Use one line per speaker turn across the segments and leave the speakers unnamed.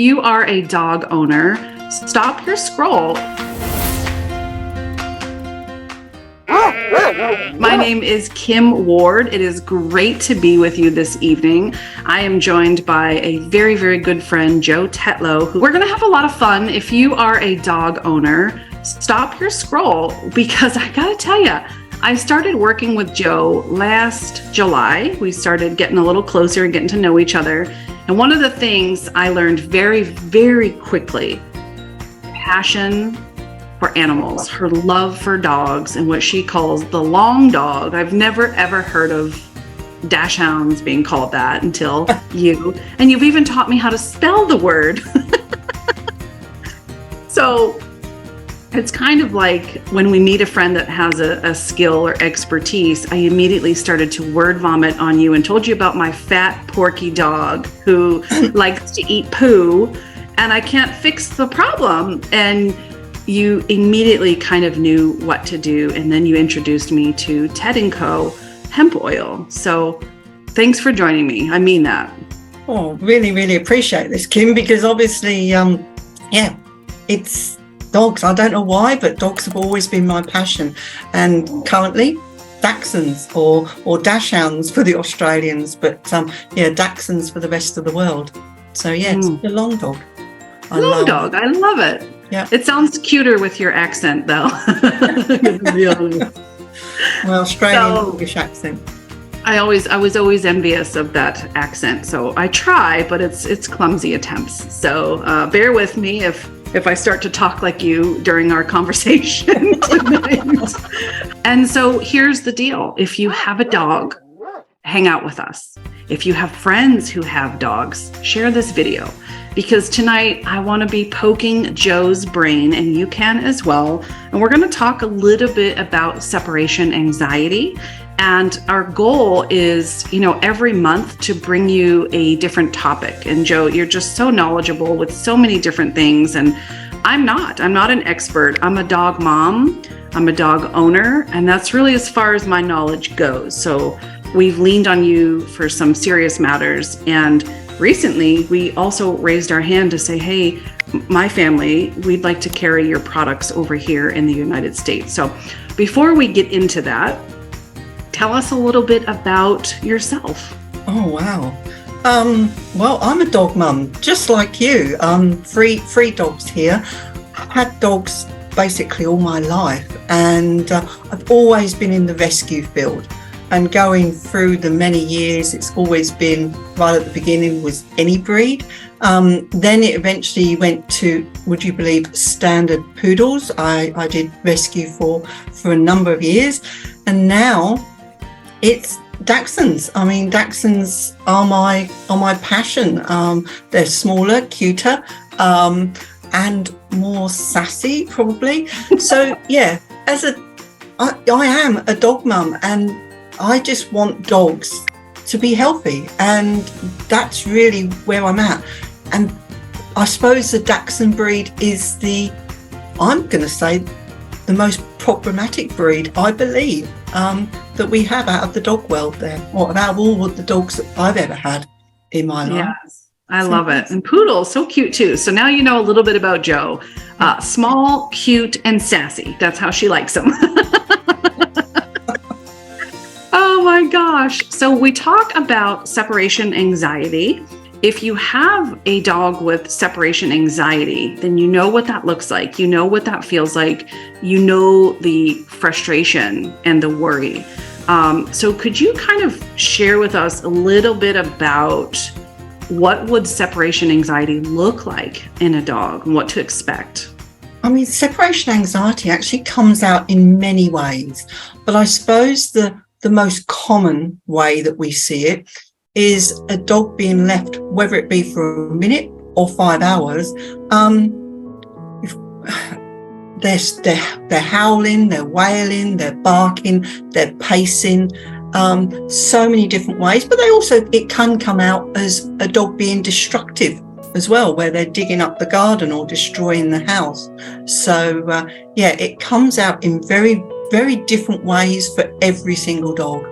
you are a dog owner, stop your scroll. My name is Kim Ward. It is great to be with you this evening. I am joined by a very, very good friend, Joe Tetlow. We're going to have a lot of fun. If you are a dog owner, stop your scroll, because I got to tell you, I started working with Joe last July. We started getting a little closer and getting to know each other. And one of the things I learned very, very quickly, passion for animals, her love for dogs, and what she calls the long dog. I've never, ever heard of Dachshunds being called that until you. And you've even taught me how to spell the word. So it's kind of like when we meet a friend that has a skill or expertise, I immediately started to word vomit on you and told you about my fat, porky dog who likes to eat poo, and I can't fix the problem. And you immediately kind of knew what to do. And then you introduced me to Ted & Co. hemp oil. So thanks for joining me. I mean that.
Oh, really, really appreciate this, Kim, because obviously, it's dogs. I don't know why, but dogs have always been my passion. And currently, Dachshunds or Dachshunds for the Australians, but Dachshunds for the rest of the world. So it's the long dog.
I love it.
Yeah.
It sounds cuter with your accent, though.
Well, Australian English accent.
I was always envious of that accent. So I try, but it's clumsy attempts. So bear with me if I start to talk like you during our conversation tonight. And so here's the deal. If you have a dog, hang out with us. If you have friends who have dogs, share this video. Because tonight I want to be poking Joe's brain, and you can as well. And we're going to talk a little bit about separation anxiety. And our goal is, every month to bring you a different topic. And Joe, you're just so knowledgeable with so many different things. And I'm not an expert. I'm a dog mom. I'm a dog owner. And that's really as far as my knowledge goes. So we've leaned on you for some serious matters. And recently, we also raised our hand to say, hey, my family, we'd like to carry your products over here in the United States. So before we get into that, tell us a little bit about yourself.
Oh, wow. Well, I'm a dog mum, just like you. Three dogs here. I've had dogs basically all my life, and I've always been in the rescue field. And going through the many years, it's always been, right at the beginning, was any breed. Then it eventually went to, would you believe, standard poodles. I did rescue for a number of years. And now it's Dachshunds. I mean, Dachshunds are my passion. They're smaller, cuter, and more sassy, probably. So, I am a dog mum, and I just want dogs to be healthy, and that's really where I'm at. And I suppose the Dachshund breed is I'm going to say, the most problematic breed, I believe, that we have out of the dog world there, or out of all of the dogs that I've ever had in my life.
Yes, I love it. And poodles, so cute too. So now you know a little bit about Joe. Small, cute, and sassy. That's how she likes them. Oh my gosh. So we talk about separation anxiety. If you have a dog with separation anxiety, then you know what that looks like. You know what that feels like. You know the frustration and the worry. So could you kind of share with us a little bit about what would separation anxiety look like in a dog and what to expect?
I mean, separation anxiety actually comes out in many ways, but I suppose the most common way that we see it is a dog being left, whether it be for a minute or 5 hours. They're howling, they're wailing, they're barking, they're pacing, so many different ways. But it can come out as a dog being destructive as well, where they're digging up the garden or destroying the house. So it comes out in very, very different ways for every single dog.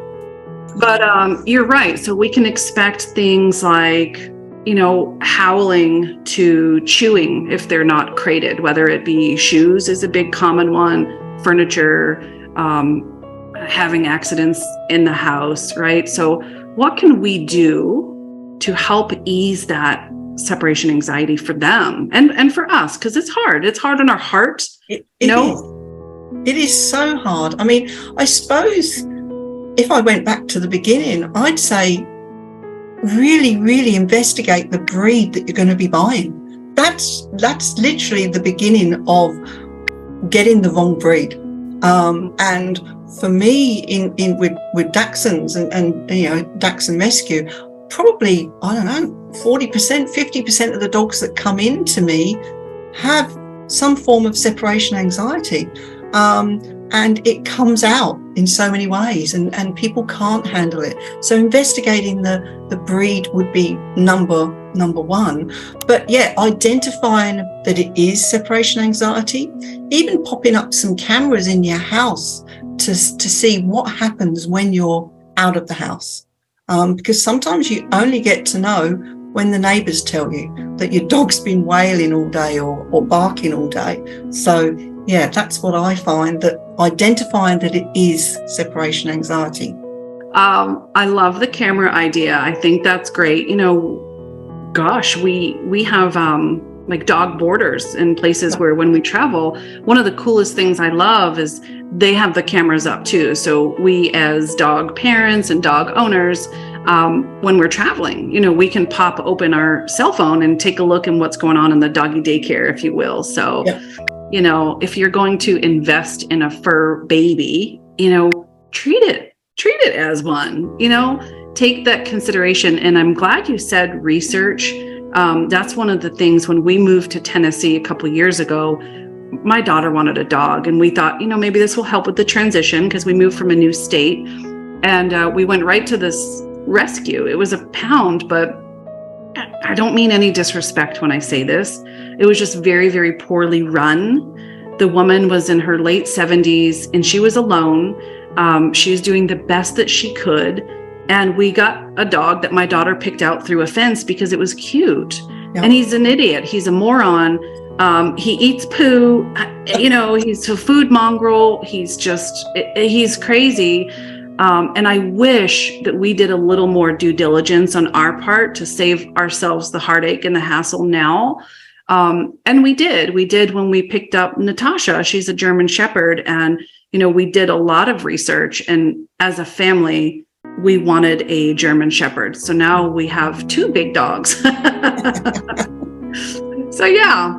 But you're right. So we can expect things like, howling to chewing if they're not crated, whether it be shoes is a big common one, furniture, having accidents in the house, right? So what can we do to help ease that separation anxiety for them and for us? Because it's hard on our heart.
It is so hard. I mean, I suppose if I went back to the beginning, I'd say really, really investigate the breed that you're going to be buying. That's literally the beginning of getting the wrong breed. And for me, with Dachshunds and Dachshund Rescue, probably, I don't know, 40%, 50% of the dogs that come into me have some form of separation anxiety. And it comes out in so many ways, and people can't handle it. So investigating the breed would be number one. But yeah, identifying that it is separation anxiety, even popping up some cameras in your house to see what happens when you're out of the house. Because sometimes you only get to know when the neighbours tell you that your dog's been wailing all day or barking all day. So yeah, that's what I find, that identifying that it is separation anxiety.
I love the camera idea. I think that's great. Gosh, we have like dog boarders in places where when we travel, one of the coolest things I love is they have the cameras up too. So we as dog parents and dog owners, when we're traveling, we can pop open our cell phone and take a look at what's going on in the doggy daycare, if you will. So, if you're going to invest in a fur baby, treat it as one, take that consideration. And I'm glad you said research. That's one of the things when we moved to Tennessee a couple of years ago, my daughter wanted a dog, and we thought, maybe this will help with the transition because we moved from a new state. And we went right to this rescue. It was a pound, but I don't mean any disrespect when I say this. It was just very, very poorly run. The woman was in her late 70s and she was alone. She was doing the best that she could. And we got a dog that my daughter picked out through a fence because it was cute. Yep. And he's an idiot. He's a moron. He eats poo. He's a food mongrel. He's crazy. And I wish that we did a little more due diligence on our part to save ourselves the heartache and the hassle now. And we did when we picked up Natasha. She's a German Shepherd. And, we did a lot of research. And as a family, we wanted a German Shepherd. So now we have 2 big dogs. So yeah,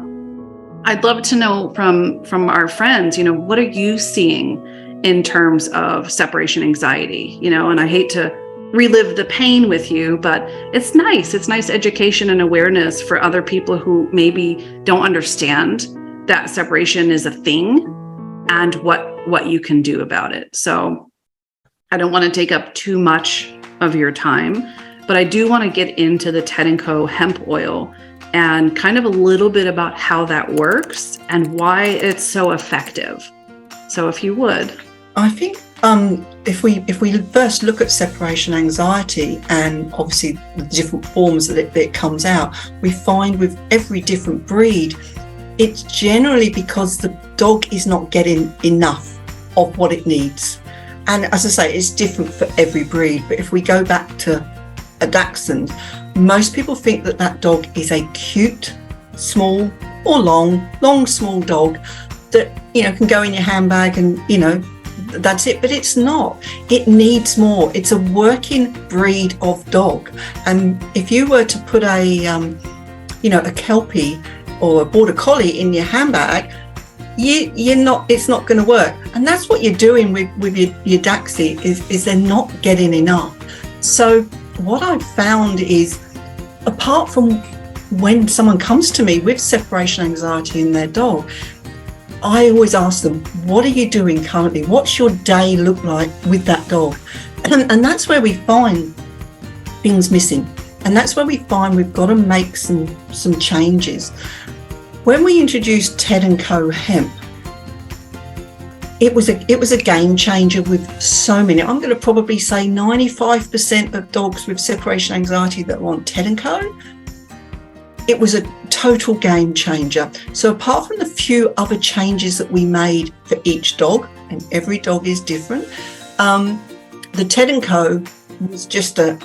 I'd love to know from our friends, what are you seeing in terms of separation anxiety, and I hate to relive the pain with you, but it's nice education and awareness for other people who maybe don't understand that separation is a thing and what you can do about it. So I don't want to take up too much of your time, but I do want to get into the Ted & Co. hemp oil and kind of a little bit about how that works and why it's so effective. So if you would.
I think if we first look at separation anxiety and obviously the different forms that it comes out, we find with every different breed, it's generally because the dog is not getting enough of what it needs. And as I say, it's different for every breed. But if we go back to a Dachshund, most people think that dog is a cute, small or long, small dog that, can go in your handbag and, that's it. But it's not. It needs more. It's a working breed of dog. And if you were to put a Kelpie or a Border Collie in your handbag, it's not going to work. And that's what you're doing with your Dachshund is they're not getting enough. So what I've found is, apart from when someone comes to me with separation anxiety in their dog, I always ask them, what are you doing currently? What's your day look like with that dog? And that's where we find things missing. And that's where we find we've got to make some changes. When we introduced Ted & Co. hemp, it was a game changer with so many. I'm going to probably say 95% of dogs with separation anxiety that are on Ted & Co. it was a total game changer. So apart from the few other changes that we made for each dog, and every dog is different, the Ted & Co was just a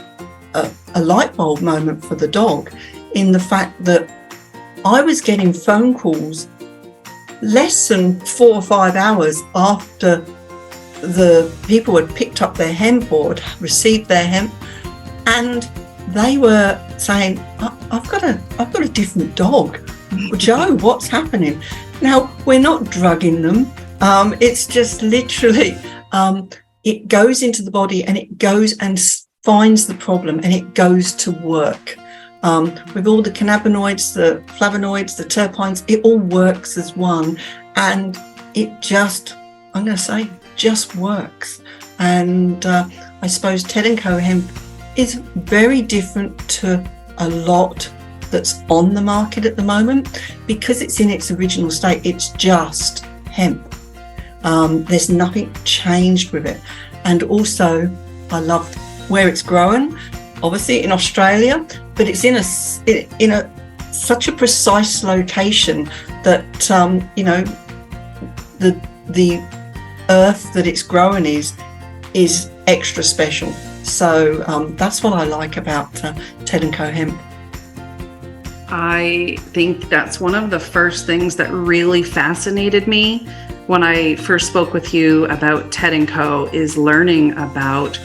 light bulb moment for the dog, in the fact that I was getting phone calls less than 4 or 5 hours after the people had picked up their hemp or had received their hemp, and they were saying, I've got a different dog. Joe, what's happening? Now, we're not drugging them. It's just literally, it goes into the body and it goes and finds the problem and it goes to work. With all the cannabinoids, the flavonoids, the terpenes, it all works as one. And it just, I'm going to say, just works. And I suppose Ted & Co hemp is very different to a lot that's on the market at the moment, because it's in its original state. It's just hemp. There's nothing changed with it. And also, I love where it's grown, obviously in Australia, but it's in such a precise location that the earth that it's grown is extra special. So that's what I like about Ted & Co hemp.
I think that's one of the first things that really fascinated me when I first spoke with you about Ted & Co is learning about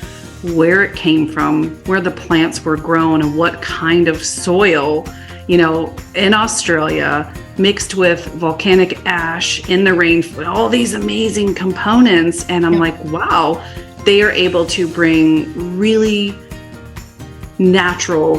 where it came from, where the plants were grown, and what kind of soil, in Australia, mixed with volcanic ash in the rain, all these amazing components. And I'm like, wow, they are able to bring really natural,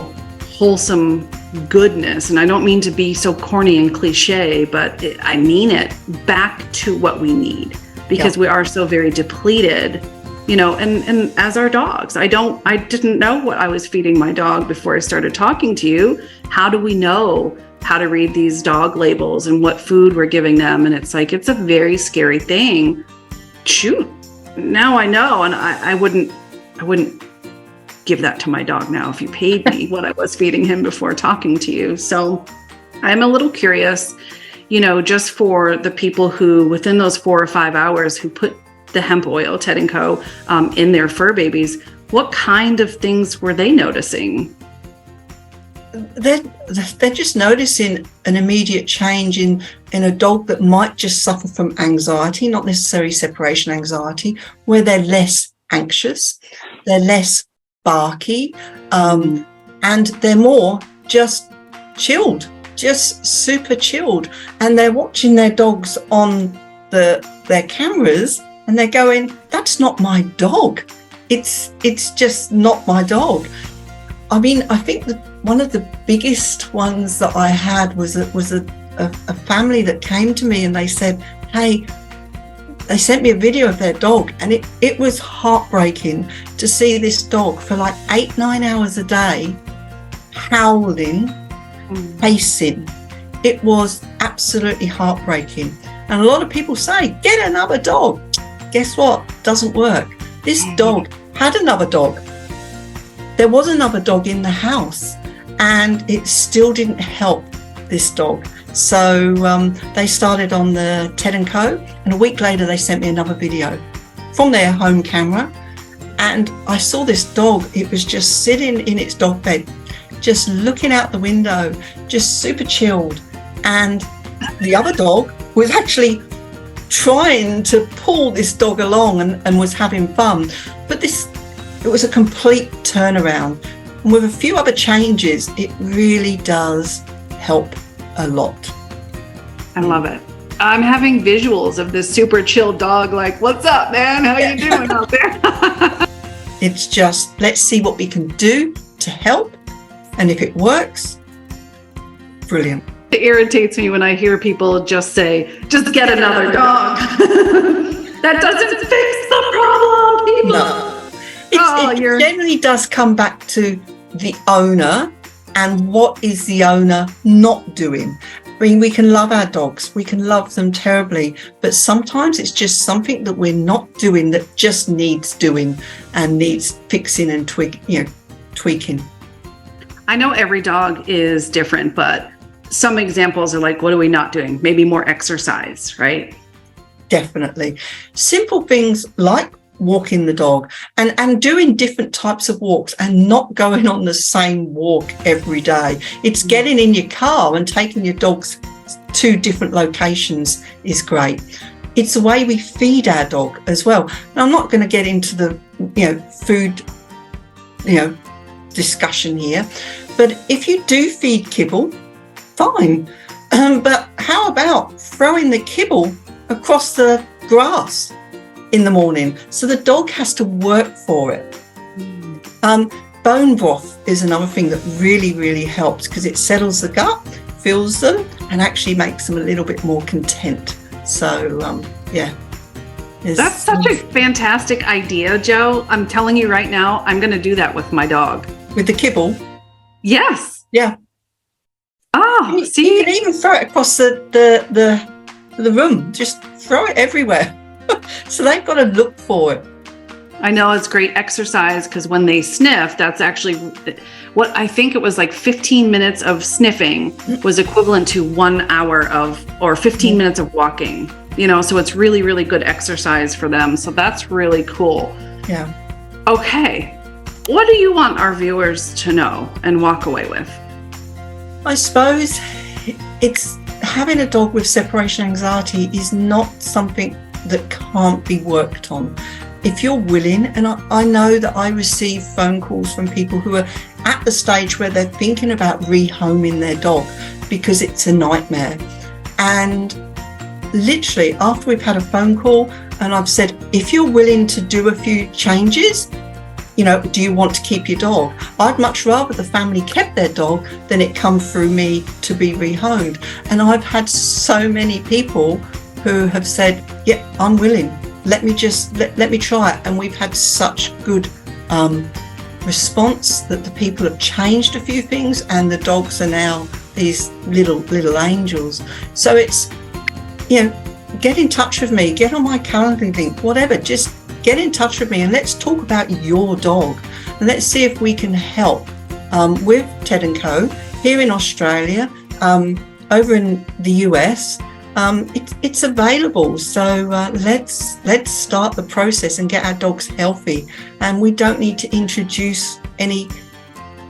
wholesome goodness. And I don't mean to be so corny and cliche, but I mean it, back to what we need, because we are so very depleted, and as our dogs, I didn't know what I was feeding my dog before I started talking to you. How do we know how to read these dog labels and what food we're giving them? And it's like, it's a very scary thing. Shoot, now I know. And I wouldn't give that to my dog now if you paid me what I was feeding him before talking to you. So I'm a little curious, just for the people who within those 4 or 5 hours who put the hemp oil, Ted & Co, in their fur babies, what kind of things were they noticing?
They're just noticing an immediate change in a dog that might just suffer from anxiety, not necessarily separation anxiety, where they're less anxious, they're less barky, and they're more just chilled, just super chilled. And they're watching their dogs on their cameras, and they're going, that's not my dog. It's just not my dog. I mean, I think that one of the biggest ones that I had was a family that came to me and they said, hey, they sent me a video of their dog, and it was heartbreaking to see this dog for like 8-9 hours a day howling, pacing. It was absolutely heartbreaking. And a lot of people say, get another dog. Guess what? Doesn't work. This dog had another dog. There was another dog in the house, and it still didn't help this dog. So they started on the Ted & Co, and a week later they sent me another video from their home camera, and I saw this dog. It was just sitting in its dog bed, just looking out the window, just super chilled. And the other dog was actually trying to pull this dog along and was having fun. But it was a complete turnaround. And with a few other changes, it really does help a lot.
I love it. I'm having visuals of this super chill dog, like, what's up, man? How you doing out there?
It's just, let's see what we can do to help. And if it works, brilliant.
It irritates me when I hear people just say, just get another dog. That doesn't fix the problem, people.
No. It generally does come back to the owner and what is the owner not doing. I mean, we can love our dogs, we can love them terribly, but sometimes it's just something that we're not doing that just needs doing and needs fixing and tweaking.
I know every dog is different, but some examples are like, what are we not doing? Maybe more exercise, right?
Definitely. Simple things like walking the dog and doing different types of walks and not going on the same walk every day. It's getting in your car and taking your dogs to different locations is great. It's the way we feed our dog as well. Now, I'm not going to get into the food discussion here, but if you do feed kibble, fine. But how about throwing the kibble across the grass in the morning so the dog has to work for it? Bone broth is another thing that really, really helps because it settles the gut, fills them, and actually makes them a little bit more content. So, That's
such a fantastic idea, Joe. I'm telling you right now, I'm going to do that with my dog.
With the kibble?
Yes.
Yeah.
Oh, see?
You can even throw it across the room. Just throw it everywhere. So they've got to look for it.
I know it's great exercise because when they sniff, that's actually what I think it was like 15 minutes of sniffing was equivalent to 1 hour or 15 minutes of walking, so it's really, really good exercise for them. So that's really cool.
Yeah.
Okay. What do you want our viewers to know and walk away with?
I suppose it's having a dog with separation anxiety is not something that can't be worked on. If you're willing, and I know that I receive phone calls from people who are at the stage where they're thinking about rehoming their dog because it's a nightmare. And literally after we've had a phone call and I've said, if you're willing to do a few changes, do you want to keep your dog? I'd much rather the family kept their dog than it come through me to be rehomed. And I've had so many people who have said, yeah, I'm willing. Let me try it. And we've had such good response that the people have changed a few things and the dogs are now these little angels. So it's, get in touch with me, get on my calendar link, whatever, just get in touch with me and let's talk about your dog. And let's see if we can help with Ted & Co. here in Australia, over in the US. It's available, so let's start the process and get our dogs healthy, and we don't need to introduce any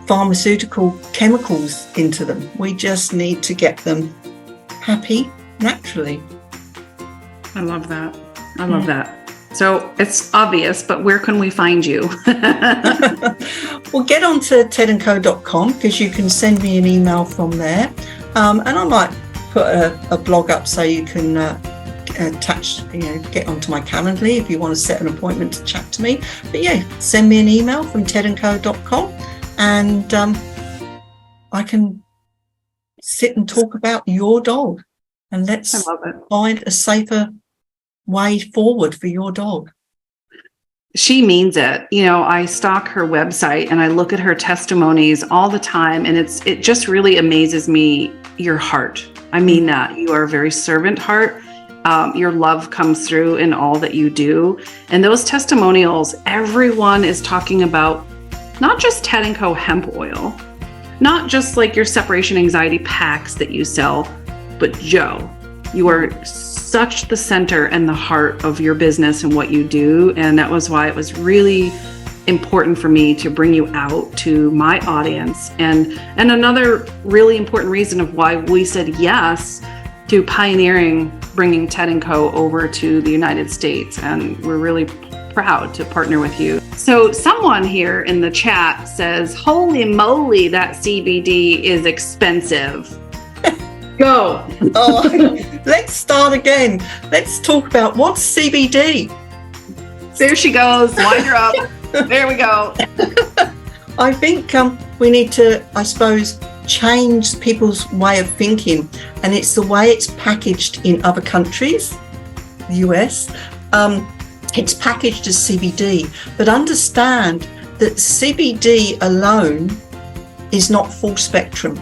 pharmaceutical chemicals into them. We just need to get them happy naturally.
I love that. So it's obvious, but where can we find you?
Well, get on to tedandco.com because you can send me an email from there, and I might put a blog up so you can attach, get onto my Calendly if you want to set an appointment to chat to me. But yeah, send me an email from tedandco.com and I can sit and talk about your dog and let's find a safer way forward for your dog.
She means it. I stalk her website and I look at her testimonies all the time, and it just really amazes me, your heart. I mean that. You are a very servant heart. Your love comes through in all that you do. And those testimonials, everyone is talking about not just Ted & Co. hemp oil, not just like your separation anxiety packs that you sell, but Joe, you are such the center and the heart of your business and what you do. And that was why it was really important for me to bring you out to my audience. And another really important reason of why we said yes to pioneering bringing Ted & Co. over to the United States. And we're really proud to partner with you. So someone here in the chat says, holy moly, that CBD is expensive. Go.
Let's start again. Let's talk about what's CBD.
There she goes. Wind her up. There we go.
I think we need to, I suppose, change people's way of thinking, and it's the way it's packaged in other countries, the US. It's packaged as CBD, but understand that CBD alone is not full spectrum.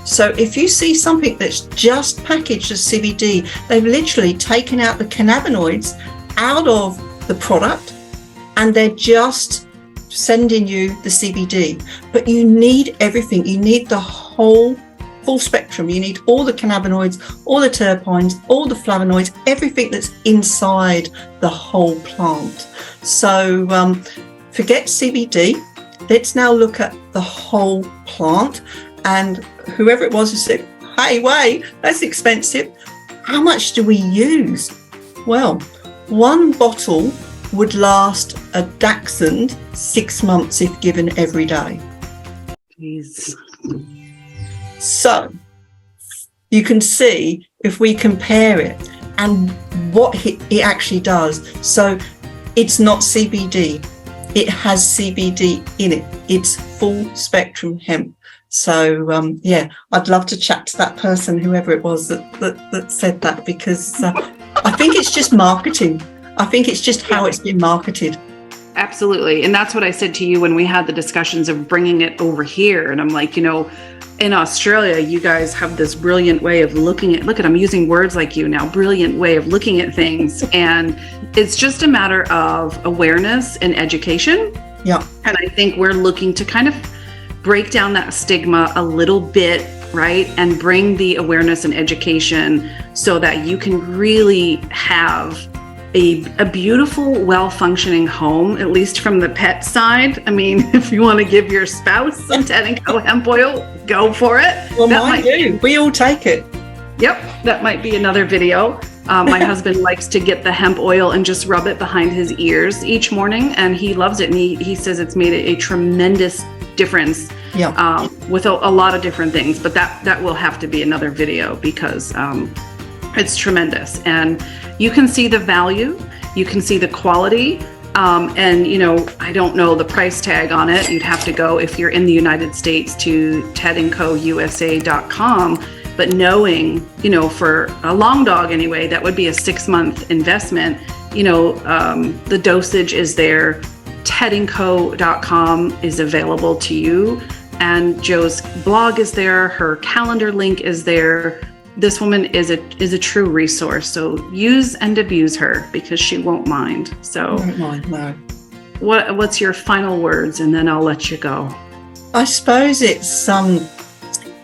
So if you see something that's just packaged as CBD, they've literally taken out the cannabinoids out of the product and they're just sending you the CBD. But you need everything. You need the whole full spectrum. You need all the cannabinoids, all the terpenes, all the flavonoids, everything that's inside the whole plant. So forget CBD. Let's now look at the whole plant. And whoever it was who said, hey, wait, that's expensive. How much do we use? Well, one bottle would last a Dachshund 6 months if given every day.
Jeez.
So you can see if we compare it and what it actually does. So it's not CBD. It has CBD in it. It's full spectrum hemp. So, yeah, I'd love to chat to that person, whoever it was that said that, because I think it's just marketing. I think it's just how it's been marketed.
Absolutely. And that's what I said to you when we had the discussions of bringing it over here. And I'm like, in Australia, you guys have this brilliant way of looking at, I'm using words like you now, brilliant way of looking at things. And it's just a matter of awareness and education.
Yeah.
And I think we're looking to kind of break down that stigma a little bit, right? And bring the awareness and education so that you can really have a beautiful, well-functioning home, at least from the pet side. I mean, if you want to give your spouse some Ted & Co hemp oil, go for it.
Well, mine do. We all take it.
Yep, that might be another video. My husband likes to get the hemp oil and just rub it behind his ears each morning, and he loves it. And he says it's made a tremendous difference with a lot of different things. But that will have to be another video because it's tremendous. And you can see the value, you can see the quality. And, I don't know the price tag on it. You'd have to go, if you're in the United States, to tedandcousa.com. But knowing, for a long dog anyway, that would be a 6-month investment. The dosage is there. tedandco.com is available to you. And Jo's blog is there. Her calendar link is there. This woman is a true resource. So use and abuse her because she won't mind. So
I won't mind, no.
What's your final words? And then I'll let you go.
I suppose it's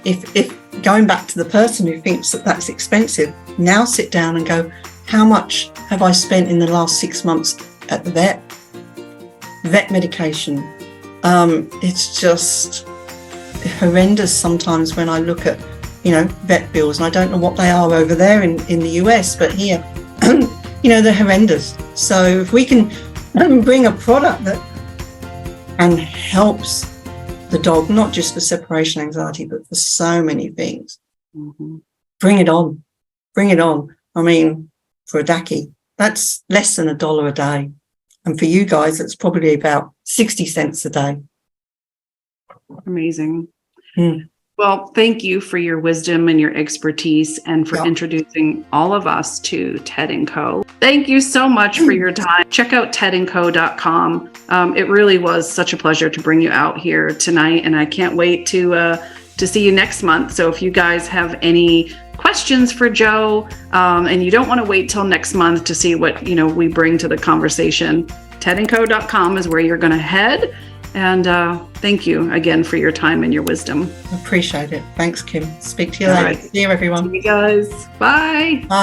if going back to the person who thinks that that's expensive, now sit down and go, how much have I spent in the last 6 months at the vet medication? It's just horrendous sometimes when I look at vet bills, and I don't know what they are over there in the US, but here they're horrendous. So if we can bring a product that and helps the dog, not just for separation anxiety, but for so many things. Mm-hmm. Bring it on. I mean, for a Dachie, that's less than $1 a day. And for you guys, it's probably about 60 cents a day.
Amazing. Well, thank you for your wisdom and your expertise and for introducing all of us to Ted & Co. Thank you so much for your time. Check out tedandco.com. It really was such a pleasure to bring you out here tonight, and I can't wait to see you next month. So if you guys have any questions for Jo, and you don't want to wait till next month to see what we bring to the conversation, tedandco.com is where you're going to head. And thank you again for your time and your wisdom.
Appreciate it. Thanks, Kim. Speak to you later.
Right.
See you, everyone.
See you guys. Bye. Bye.